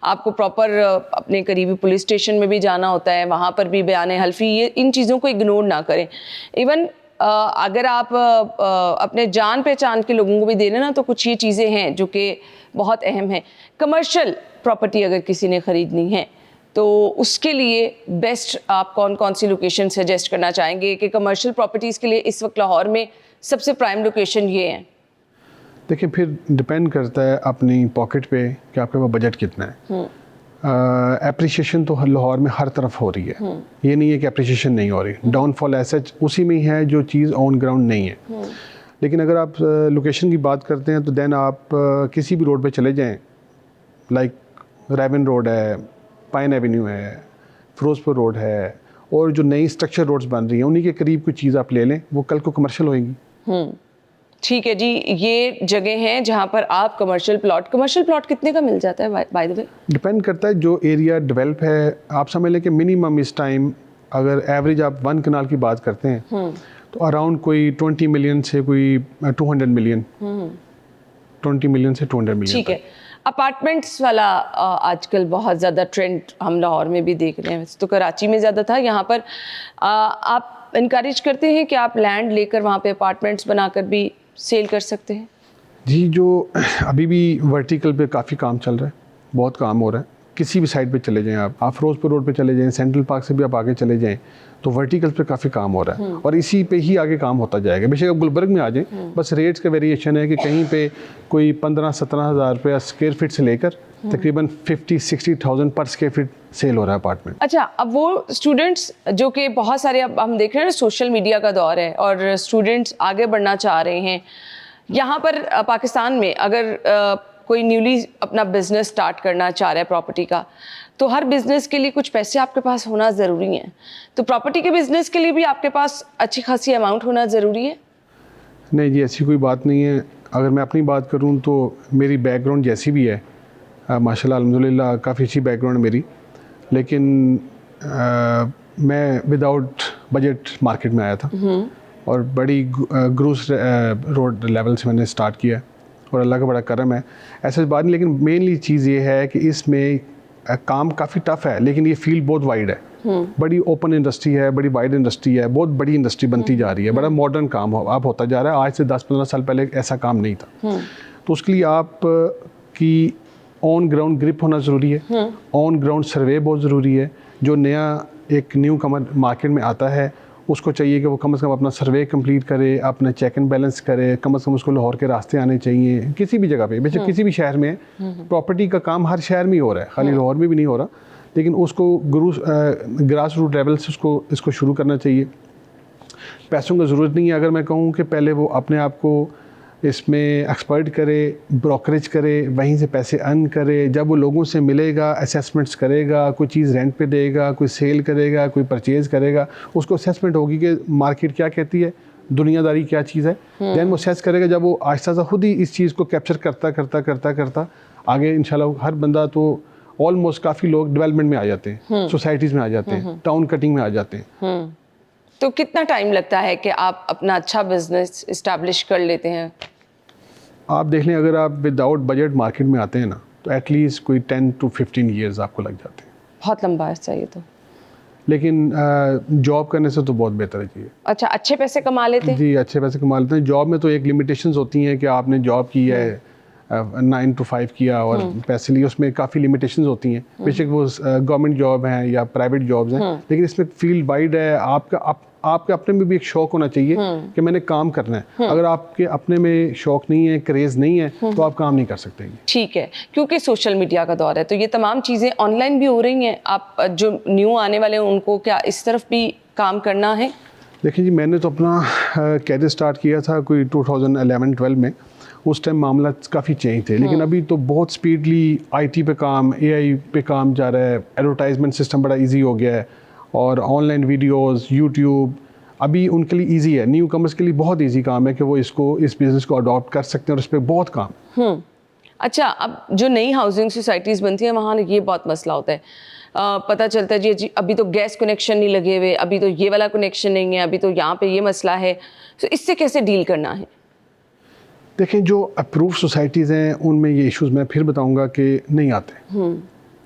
आपको प्रॉपर अपने करीबी पुलिस स्टेशन में भी जाना होता है, वहाँ पर भी बयान हल्फी, ये इन चीज़ों को इग्नोर ना करें। इवन अगर आप अपने जान पहचान के लोगों को भी दे रहे ना, तो कुछ ये चीज़ें हैं जो कि बहुत अहम है। कमर्शियल प्रॉपर्टी अगर किसी ने ख़रीदनी है तो उसके लिए बेस्ट आप कौन कौन सी लोकेशन सजेस्ट करना चाहेंगे कि कमर्शियल प्रॉपर्टीज़ के लिए इस वक्त लाहौर में सबसे प्राइम लोकेशन ये है? देखिए, फिर डिपेंड करता है अपनी पॉकेट पे कि आपके पास बजट कितना है। एप्रिसिएशन तो लाहौर में हर तरफ हो रही है, ये नहीं है कि एप्रिसिएशन नहीं हो रही। डाउनफॉल ऐसा उसी में ही है जो चीज़ ऑन ग्राउंड नहीं है। लेकिन अगर आप लोकेशन की बात करते हैं तो देन आप किसी भी रोड पे चले जाएं, लाइक रेवन रोड है, पाइन एवेन्यू है, फिरोजपुर रोड है, और जो नई स्ट्रक्चर रोड्स बन रही हैं उन्हीं के करीब कोई चीज़ आप ले लें, वो कल को कमर्शियल होएंगी। ठीक है जी, ये जगह हैं जहाँ पर आप कमर्शियल प्लॉट कितने का मिल जाता है बाय द वे? डिपेंड करता है, जो एरिया डेवलप है। आप समझ लें कि मिनिमम इस टाइम अगर एवरेज आप 1 कनाल की बात करते हैं तो अराउंड कोई 20 मिलियन से कोई 200 मिलियन, 20 मिलियन से 200 मिलियन। ठीक है। अपार्टमेंट्स वाला आजकल बहुत ज़्यादा ट्रेंड हम लाहौर में भी देख रहे हैं, तो कराची में ज़्यादा था। यहाँ पर आप इनकरेज करते हैं कि आप लैंड लेकर वहाँ पे अपार्टमेंट्स बनाकर भी सेल कर सकते हैं? जी, जो अभी भी वर्टिकल पे काफ़ी काम चल रहा है, बहुत काम हो रहा है। किसी भी साइड पे चले जाएं, आप फिरोजपुर रोड पे चले जाएं, सेंट्रल पार्क से भी आप आगे चले जाएं, तो वर्टिकल पे काफ़ी काम हो रहा है, और इसी पे ही आगे काम होता जाएगा। बेशक आप गुलबर्ग में आ जाएं, बस रेट्स का वेरिएशन है कि कहीं पे कोई 15-17 हज़ार रुपये स्क्वायर फीट से लेकर तकरीबन 50-60,000 पर स्क्वायर फीट सेल हो रहा है अपार्टमेंट। अच्छा, अब वो स्टूडेंट्स जो कि बहुत सारे, अब हम देख रहे हैं सोशल मीडिया का दौर है और स्टूडेंट्स आगे बढ़ना चाह रहे हैं, यहाँ पर पाकिस्तान में अगर कोई न्यूली अपना बिजनेस स्टार्ट करना चाह रहा है प्रॉपर्टी का, तो हर बिजनेस के लिए कुछ पैसे आपके पास होना ज़रूरी है। तो प्रॉपर्टी के बिजनेस के लिए भी आपके पास अच्छी खासी अमाउंट होना ज़रूरी है? नहीं जी, ऐसी कोई बात नहीं है। अगर मैं अपनी बात करूं तो मेरी बैकग्राउंड जैसी भी है, माशाल्लाह अल्हम्दुलिल्लाह काफ़ी अच्छी बैकग्राउंड है मेरी, लेकिन मैं विदाउट बजट मार्केट में आया था और बड़ी ग्रूस रोड लेवल से मैंने स्टार्ट किया, और अल्लाह का बड़ा करम है, ऐसा बात नहीं। लेकिन मेनली चीज़ ये है कि इसमें काम काफ़ी टफ है, लेकिन ये फील्ड बहुत वाइड है, बड़ी ओपन इंडस्ट्री है, बड़ी वाइड इंडस्ट्री है, बहुत बड़ी इंडस्ट्री बनती जा रही है, बड़ा मॉडर्न काम अब होता जा रहा है। आज से 10-15 साल पहले ऐसा काम नहीं था। तो उसके लिए आप की ऑन ग्राउंड ग्रिप होना ज़रूरी है, ऑन ग्राउंड सर्वे बहुत ज़रूरी है। जो नया एक न्यू कमर मार्केट में आता है उसको चाहिए कि वो कम से कम अपना सर्वे कंप्लीट करे, अपना चेक एंड बैलेंस करे, कम से कम उसको लाहौर के रास्ते आने चाहिए। किसी भी जगह पे, बेशक किसी भी शहर में, प्रॉपर्टी का काम हर शहर में ही हो रहा है, खाली लाहौर में भी नहीं हो रहा, लेकिन उसको ग्रास रूट लेवल से इसको शुरू करना चाहिए। पैसों की ज़रूरत नहीं है। अगर मैं कहूँ कि पहले वो अपने आप को इसमें एक्सपर्ट करे, ब्रोकरेज करे, वहीं से पैसे अर्न करे, जब वो लोगों से मिलेगा, असेसमेंट्स करेगा, कोई चीज़ रेंट पे देगा, कोई सेल करेगा, कोई परचेज़ करेगा, उसको असेसमेंट होगी कि मार्केट क्या कहती है, दुनियादारी क्या चीज़ है, दैन वो असेस करेगा। जब वो आहिस्ता सा खुद ही इस चीज़ को कैप्चर करता आगे इंशाल्लाह हर बंदा, तो ऑलमोस्ट काफ़ी लोग डेवलपमेंट में आ जाते हैं, सोसाइटीज़ में आ जाते हैं, टाउन कटिंग में आ जाते हैं। तो कितना टाइम लगता है कि आप अपना अच्छा बिजनेस इस्टेब्लिश कर लेते हैं? आप देख लें, अगर आप विदाउट बजट मार्केट में आते हैं ना, तो एटलीस्ट कोई 10 to 15 ईयर्स आपको लग जाते हैं। बहुत लंबा अर्सा ये तो। लेकिन जॉब करने से तो बहुत बेहतर है जी। अच्छा, अच्छे पैसे कमा लेते हैं? जी, अच्छे पैसे कमा लेते हैं। जॉब में तो एक लिमिटेशंस होती हैं कि आपने जॉब की है, 9 to 5 किया और पैसे लिए, उसमें काफ़ी लिमिटेशंस होती हैं। बेशक वो गवर्नमेंट जॉब हैं या प्राइवेट जॉब्स हैं, लेकिन इसमें फील्ड वाइड है। आपके अपने में भी एक शौक होना चाहिए कि मैंने काम करना है। अगर आपके अपने में शौक नहीं है, क्रेज़ नहीं है, तो आप काम नहीं कर सकते। ठीक है, क्योंकि सोशल मीडिया का दौर है, तो ये तमाम चीज़ें ऑनलाइन भी हो रही हैं। आप जो न्यू आने वाले हैं उनको क्या इस तरफ भी काम करना है? देखिए जी, मैंने तो अपना कैरियर स्टार्ट किया था कोई 2011-12 में। उस टाइम मामला काफ़ी चेंज थे, लेकिन अभी तो बहुत स्पीडली आईटी पे काम, एआई पे काम जा रहा है, एडवर्टाइजमेंट सिस्टम बड़ा इजी हो गया है और ऑनलाइन वीडियोस, यूट्यूब अभी उनके लिए इजी है। न्यू कमर्स के लिए बहुत इजी काम है कि वो इस बिज़नेस को अडॉप्ट कर सकते हैं और इस पर बहुत काम। अच्छा, अब जो नई हाउसिंग सोसाइटीज़ बनती हैं वहाँ ये बहुत मसला होता है, पता चलता है जी अभी तो गैस कनेक्शन नहीं लगे हुए, अभी तो ये वाला कनेक्शन नहीं है, अभी तो यहाँ पे ये मसला है, तो इससे कैसे डील करना है? देखें, जो अप्रूव सोसाइटीज़ हैं उनमें ये इश्यूज़ मैं फिर बताऊंगा कि नहीं आते।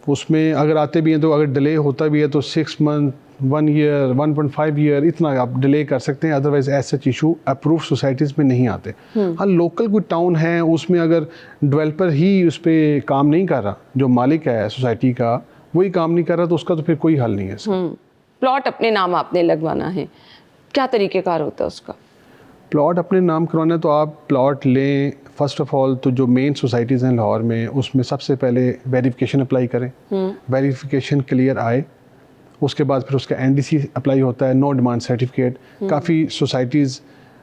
उसमें अगर आते भी हैं तो अगर डिले होता भी है तो 6 मंथ, 1 ईयर, 1.5 ईयर इतना आप डिले कर सकते हैं। अदरवाइज ऐसा इशू अप्रूव सोसाइटीज़ में नहीं आते। हाँ, लोकल कोई टाउन है उसमें अगर डेवलपर ही उस पर काम नहीं कर रहा, जो मालिक है सोसाइटी का वही काम नहीं कर रहा, तो उसका तो फिर कोई हल नहीं है। प्लॉट अपने नाम आपने लगवाना है, क्या तरीक़ेकार होता है उसका? प्लॉट अपने नाम करवाना है तो आप प्लॉट लें। फर्स्ट ऑफ ऑल तो जो मेन सोसाइटीज़ हैं लाहौर में उसमें सबसे पहले वेरिफिकेशन अप्लाई करें। वेरिफिकेशन क्लियर आए उसके बाद फिर उसका एनडीसी अप्लाई होता है, नो डिमांड सर्टिफिकेट। काफ़ी सोसाइटीज़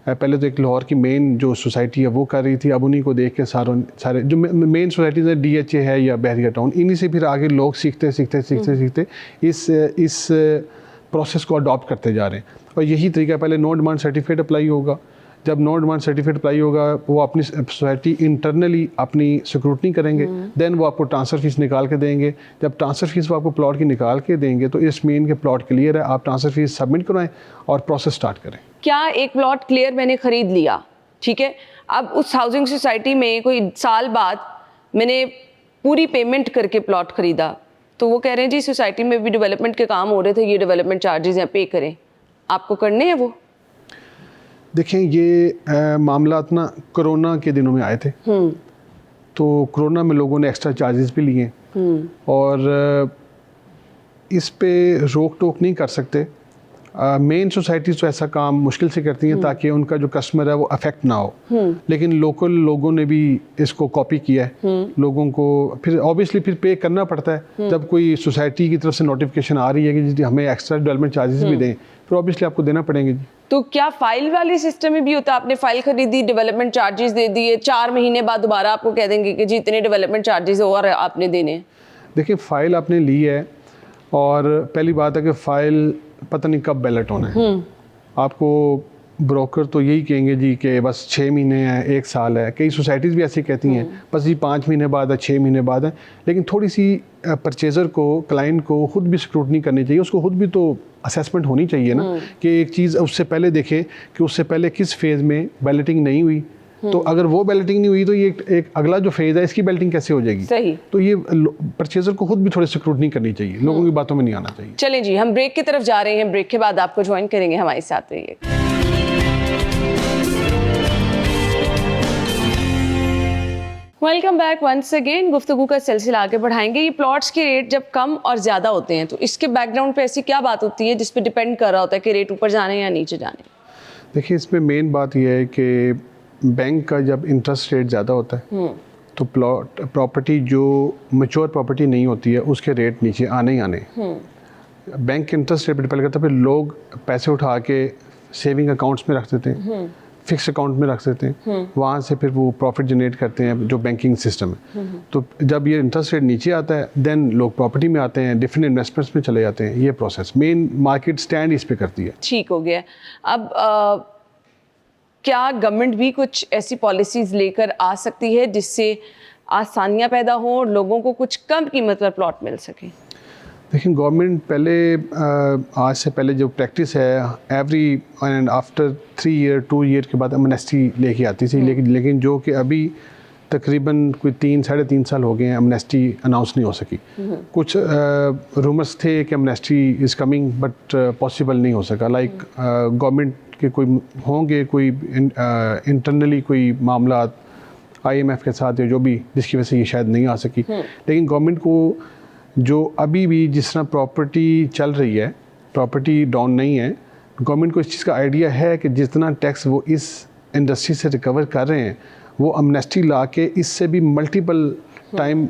पहले तो एक लाहौर की मेन जो सोसाइटी है वो कर रही थी, अब उन्हीं को देख के सारे जो मेन सोसाइटीज़ है, डीएचए है या बहरिया टाउन, इन्हीं से फिर आगे लोग सीखते इस प्रोसेस को अडॉप्ट करते जा रहे हैं। और यही तरीका, पहले नो डिमांड सर्टिफिकेट अप्लाई होगा। जब नो डिमांड सर्टिफिकेट अप्लाई होगा वो अपनी सोसाइटी इंटरनली अपनी सिक्योरिटी करेंगे, देन वो आपको ट्रांसफ़र फीस निकाल के देंगे। जब ट्रांसफ़र फीस वो आपको प्लॉट की निकाल के देंगे तो इस मीन के प्लॉट क्लियर है, आप ट्रांसफ़र फीस सबमिट करवाएं और प्रोसेस स्टार्ट करें। क्या एक प्लॉट क्लियर मैंने ख़रीद लिया, ठीक है, अब उस हाउसिंग सोसाइटी में कोई साल बाद मैंने पूरी पेमेंट करके प्लॉट ख़रीदा, तो वो कह रहे हैं जी सोसाइटी में भी डेवलपमेंट के काम हो रहे थे, ये डेवलपमेंट चार्जेस हैं, पे करें, आपको करने हैं वो? देखें, ये मामला ना कोरोना के दिनों में आए थे, तो कोरोना में लोगों ने एक्स्ट्रा चार्जेस भी लिए और इस पे रोक टोक नहीं कर सकते। मेन सोसाइटीज़ तो ऐसा काम मुश्किल से करती हैं ताकि उनका जो कस्टमर है वो अफेक्ट ना हो, लेकिन लोकल लोगों ने भी इसको कॉपी किया है। लोगों को फिर ऑब्वियसली फिर पे करना पड़ता है। जब कोई सोसाइटी की तरफ से नोटिफिकेशन आ रही है कि जी हमें एक्स्ट्रा डेवलपमेंट चार्जेस भी दें, फिर ऑब्वियसली आपको देना पड़ेंगे जी। तो क्या फाइल वाले सिस्टम में भी होता है, आपने फाइल खरीदी, डेवलपमेंट चार्जेस दे दिए, 4 महीने बाद दोबारा आपको कह देंगे कि जी इतने डेवलपमेंट चार्जेस और आपने देने हैं? देखिए, फ़ाइल आपने ली है और पहली बात है कि फ़ाइल पता नहीं कब बैलेट होना है। आपको ब्रोकर तो यही कहेंगे जी कि बस 6 महीने है, 1 साल है। कई सोसाइटीज़ भी ऐसी कहती हैं बस जी 5 महीने बाद है, 6 महीने बाद है। लेकिन थोड़ी सी परचेज़र को, क्लाइंट को खुद भी स्क्रूटनी करनी चाहिए, उसको खुद भी तो असेसमेंट होनी चाहिए ना कि एक चीज़ उससे पहले देखे कि उससे पहले किस फेज़ में बैलेटिंग नहीं हुई। तो अगर वो बैलेटिंग नहीं हुई तो ये एक अगला जो फेज़ है इसकी बैलेटिंग कैसे हो जाएगी? सही। तो ये परचेज़र को खुद भी थोड़ी स्क्रूटनी करनी चाहिए, लोगों की बातों में नहीं आना चाहिए। चलें जी, हम ब्रेक की तरफ जा रहे हैं, ब्रेक के बाद आपको ज्वाइन करेंगे, हमारे साथ रहिए। Welcome back once again. गुफ्तगू का सिलसिला आगे बढ़ाएंगे। ये प्लॉट्स के रेट जब कम और ज़्यादा होते हैं तो इसके बैकग्राउंड पे ऐसी क्या बात होती है जिस पे डिपेंड कर रहा होता है कि रेट ऊपर जाने या नीचे जाने? देखिए, इसमें मेन बात यह है कि बैंक का जब इंटरेस्ट रेट ज़्यादा होता है तो प्रॉपर्टी जो मैच्योर प्रॉपर्टी नहीं होती है उसके रेट नीचे आने ही आने। बैंक के इंटरेस्ट रेट पर डिपेंड करता है। फिर लोग पैसे उठा के सेविंग अकाउंट्स में रख देते हैं, फिक्स अकाउंट में रख देते हैं, वहाँ से फिर वो प्रॉफिट जनरेट करते हैं जो बैंकिंग सिस्टम है। तो जब ये इंटरेस्ट रेट नीचे आता है देन लोग प्रॉपर्टी में आते हैं, डिफरेंट इन्वेस्टमेंट्स में चले जाते हैं। ये प्रोसेस मेन मार्केट स्टैंड इस पे करती है। ठीक हो गया। अब क्या गवर्नमेंट भी कुछ ऐसी पॉलिसीज़ लेकर आ सकती है जिससे आसानियाँ पैदा हों और लोगों को कुछ कम कीमत पर प्लॉट मिल सके? देखिए, गवर्नमेंट पहले आज से पहले जो प्रैक्टिस है every and after 3 year 2 year के बाद एमनेस्टी लेके आती थी, लेकिन जो कि अभी तकरीबन कोई 3-3.5 साल हो गए हैं एमनेस्टी अनाउंस नहीं हो सकी। कुछ रूमर्स थे कि amnesty is coming but possible नहीं हो सका। लाइक गवर्नमेंट के कोई होंगे कोई इंटरनली कोई मामला IMF के साथ या जो भी, जिसकी वजह से ये शायद नहीं आ सकी। लेकिन गवर्नमेंट को जो अभी भी जिस तरह प्रॉपर्टी चल रही है, प्रॉपर्टी डाउन नहीं है, गवर्नमेंट को इस चीज़ का आइडिया है कि जितना टैक्स वो इस इंडस्ट्री से रिकवर कर रहे हैं वो एमनेस्टी ला के इससे भी मल्टीपल टाइम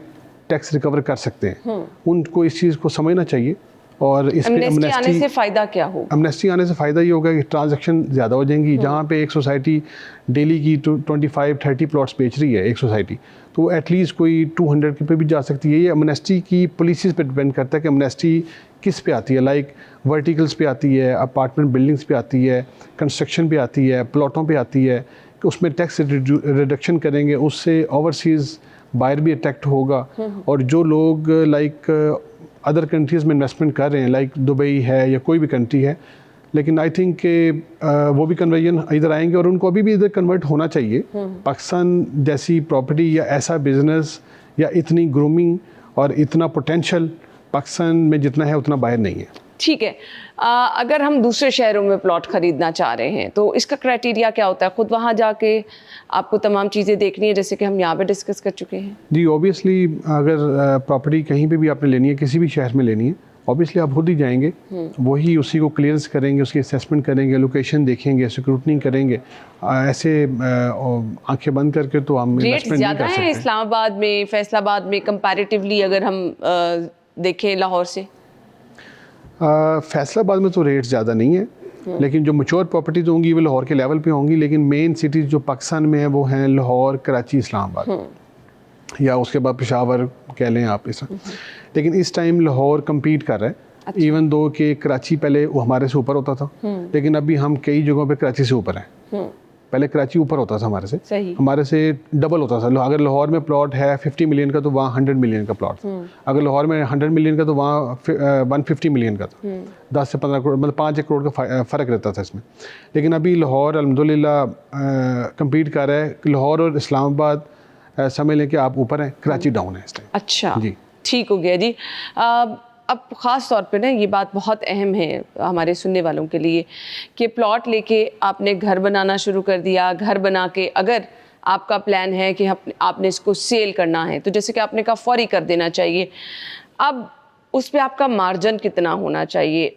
टैक्स रिकवर कर सकते हैं। उनको इस चीज़ को समझना चाहिए और इसमें एमनेस्टी आने से फ़ायदा क्या होगा? एमनेस्टी आने से फ़ायदा ये होगा कि ट्रांजैक्शन ज़्यादा हो जाएंगी। जहाँ पे एक सोसाइटी डेली की 25-30 प्लॉट्स बेच रही है एक सोसाइटी, तो एटलीस्ट कोई 200 पे भी जा सकती है। ये एमनेस्टी की पॉलिसीज़ पे डिपेंड करता है कि एमनेस्टी किस पे आती है, लाइक वर्टिकल्स पे आती है, अपार्टमेंट बिल्डिंग्स पे आती है, कंस्ट्रक्शन पे आती है, प्लॉटों पे आती है, कि उसमें टैक्स रिडक्शन करेंगे, उससे ओवरसीज़ बायर भी अट्रैक्ट होगा। और जो लोग लाइक अदर कंट्रीज़ में इन्वेस्टमेंट कर रहे हैं, लाइक दुबई है या कोई भी कंट्री है, लेकिन आई थिंक कि वो भी कन्वर्जन इधर आएंगे और उनको अभी भी इधर कन्वर्ट होना चाहिए। पाकिस्तान जैसी प्रॉपर्टी या ऐसा बिजनेस या इतनी ग्रूमिंग और इतना पोटेंशियल पाकिस्तान में जितना है उतना बाहर नहीं है। ठीक है, अगर हम दूसरे शहरों में प्लॉट ख़रीदना चाह रहे हैं तो इसका क्राइटेरिया क्या होता है? ख़ुद वहाँ जाके आपको तमाम चीज़ें देखनी है, जैसे कि हम यहाँ पे डिस्कस कर चुके हैं? जी, ऑब्वियसली अगर प्रॉपर्टी कहीं पे भी आपने लेनी है, किसी भी शहर में लेनी है, ऑब्वियसली आप खुद ही जाएंगे, वही उसी को क्लियरेंस करेंगे, उसकी असेसमेंट करेंगे, लोकेशन देखेंगे, सिक्योरिटी करेंगे। ऐसे आंखें बंद करके तो हम रेट इन्वेस्टमेंट नहीं ज़्यादा कर है सकते। इस्लामाबाद में, फैसलाबाद में कंपैरेटिवली अगर हम देखें लाहौर से? फैसलाबाद में तो रेट ज़्यादा नहीं है, लेकिन जो मैच्योर प्रॉपर्टीज होंगी वो लाहौर के लेवल पे होंगी। लेकिन मेन सिटीज़ जो पाकिस्तान में है वो हैं लाहौर, कराची, इस्लामाबाद या उसके बाद पेशावर कह लें आप इस। लेकिन इस टाइम लाहौर कम्पीट कर रहा है। अच्छा। इवन दो कि कराची पहले वो हमारे से ऊपर होता था, लेकिन अभी हम कई जगहों पे कराची से ऊपर हैं। पहले कराची ऊपर होता था हमारे से, सही। हमारे से डबल होता था। अगर लाहौर में प्लॉट है 50 मिलियन का तो वहाँ 100 मिलियन का प्लॉट था। अगर लाहौर में 100 मिलियन का तो वहाँ 150 मिलियन का था। 10 से 15 करोड़, मतलब 5-1 करोड़ का फ़र्क रहता था इसमें। लेकिन अभी लाहौर अल्हम्दुलिल्लाह कम्पीट कर रहा है। लाहौर और इस्लामाबाद समझ लें कि आप ऊपर हैं, कराची डाउन है इस टाइम। अच्छा जी, ठीक हो गया जी। अब ख़ास तौर पे ना ये बात बहुत अहम है हमारे सुनने वालों के लिए कि प्लॉट लेके आपने घर बनाना शुरू कर दिया। घर बना के अगर आपका प्लान है कि आपने इसको सेल करना है, तो जैसे कि आपने कहा फौरी कर देना चाहिए। अब उस पे आपका मार्जिन कितना होना चाहिए?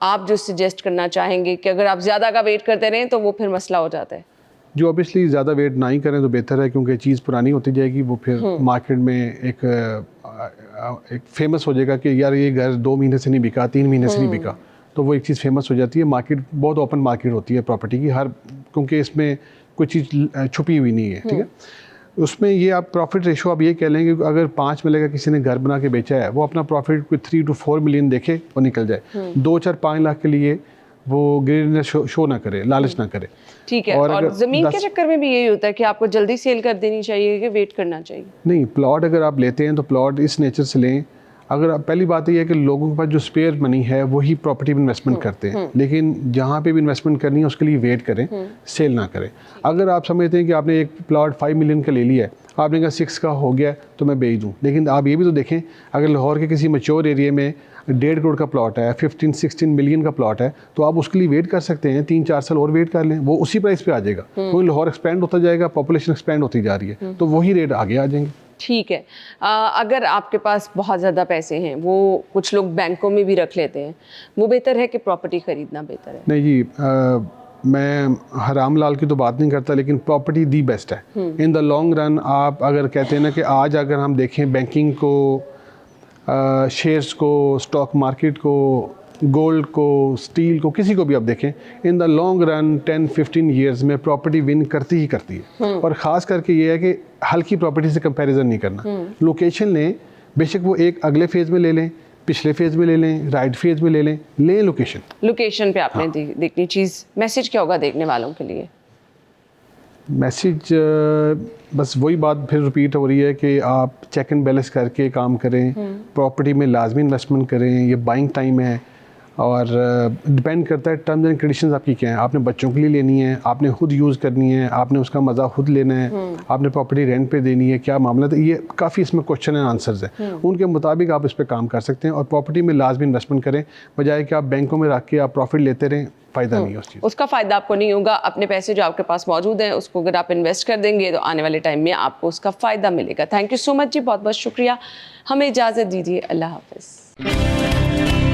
आप जो सजेस्ट करना चाहेंगे कि अगर आप ज़्यादा का वेट करते रहें तो वो फिर मसला हो जाता है? जो ऑब्वियसली ज़्यादा वेट ना ही करें तो बेहतर है, क्योंकि चीज़ पुरानी होती जाएगी। वो फिर मार्केट में एक फेमस हो जाएगा कि यार ये घर 2 महीने से नहीं बिका, 3 महीने से नहीं बिका, तो वो एक चीज़ फेमस हो जाती है। मार्केट बहुत ओपन मार्केट होती है प्रॉपर्टी की, हर, क्योंकि इसमें कोई चीज़ छुपी हुई नहीं है। ठीक है, उसमें ये आप प्रॉफिट रेशो आप ये कह लेंगे कि अगर 5 मिलेगा, किसी ने घर बना के बेचा है, वो अपना प्रॉफिट कोई 3 to 4 मिलियन देखे और निकल जाए। 2-4-5 लाख के लिए वो ग्रीडनेस शो ना करे, लालच ना करे। ठीक है, और ज़मीन के चक्कर में भी यही होता है कि आपको जल्दी सेल कर देनी चाहिए कि वेट करना चाहिए? नहीं, प्लॉट अगर आप लेते हैं तो प्लॉट इस नेचर से लें। अगर आप, पहली बात ये है कि लोगों के पास जो स्पेयर मनी है वही प्रॉपर्टी में इन्वेस्टमेंट करते हैं, लेकिन जहाँ पे भी इन्वेस्टमेंट करनी है उसके लिए वेट करें, सेल ना करें। अगर आप समझते हैं कि आपने एक प्लॉट 5 मिलियन का ले लिया है, आपने कहा 6 का हो गया तो मैं बेच दूँ, लेकिन आप ये भी तो देखें, अगर लाहौर के किसी मैच्योर एरिया में 1.5 करोड़ का प्लॉट है, 15-16 मिलियन का प्लॉट है, तो आप उसके लिए वेट कर सकते हैं, 3-4 साल और वेट कर लें, वो उसी प्राइस पे आ जाएगा। क्योंकि लाहौर एक्सपेंड होता जाएगा, पॉपुलेशन एक्सपेंड होती जा रही है, तो वही रेट आगे आ जाएंगे। ठीक है, अगर आपके पास बहुत ज़्यादा पैसे हैं, वो कुछ लोग बैंकों में भी रख लेते हैं, वो बेहतर है कि प्रॉपर्टी ख़रीदना बेहतर है? नहीं जी, मैं हराम लाल की तो बात नहीं करता, लेकिन प्रॉपर्टी दी बेस्ट है इन द लॉन्ग रन। आप अगर कहते हैं ना कि आज अगर हम देखें बैंकिंग को, शेयर्स को, स्टॉक मार्केट को, गोल्ड को, स्टील को, किसी को भी आप देखें, in the long run 10-15 years में प्रॉपर्टी विन करती ही करती है। और ख़ास करके ये है कि हल्की प्रॉपर्टी से कंपैरिजन नहीं करना। लोकेशन लें, बेशक वो एक अगले फेज़ में ले लें, पिछले फेज़ में ले लें, राइट फेज़ में ले लें लोकेशन पे आपने देखनी चीज़। मैसेज क्या होगा देखने वालों के लिए? मैसेज बस वही बात फिर रिपीट हो रही है कि आप चेक एंड बैलेंस करके काम करें, प्रॉपर्टी में लाजमी इन्वेस्टमेंट करें। ये बाइंग टाइम है और डिपेंड करता है टर्म्स एंड कंडीशंस आपकी क्या हैं। आपने बच्चों के लिए लेनी है, आपने खुद यूज़ करनी है, आपने उसका मज़ा खुद लेना है, आपने प्रॉपर्टी रेंट पे देनी है, क्या मामला है। ये काफ़ी इसमें क्वेश्चन एंड आंसर्स हैं, उनके मुताबिक आप इस पर काम कर सकते हैं। और प्रॉपर्टी में लाजमी इन्वेस्टमेंट करें, बजाय कि आप बैंकों में रख के आप प्रॉफिट लेते रहें, फ़ायदा नहीं है उस चीज़। उसका फ़ायदा आपको नहीं होगा। अपने पैसे जो आपके पास मौजूद हैं उसको अगर आप इन्वेस्ट कर देंगे तो आने वाले टाइम में आपको उसका फ़ायदा मिलेगा। थैंक यू सो मच जी, बहुत बहुत शुक्रिया। हमें इजाज़त दीजिए, अल्लाह हाफ़िज़।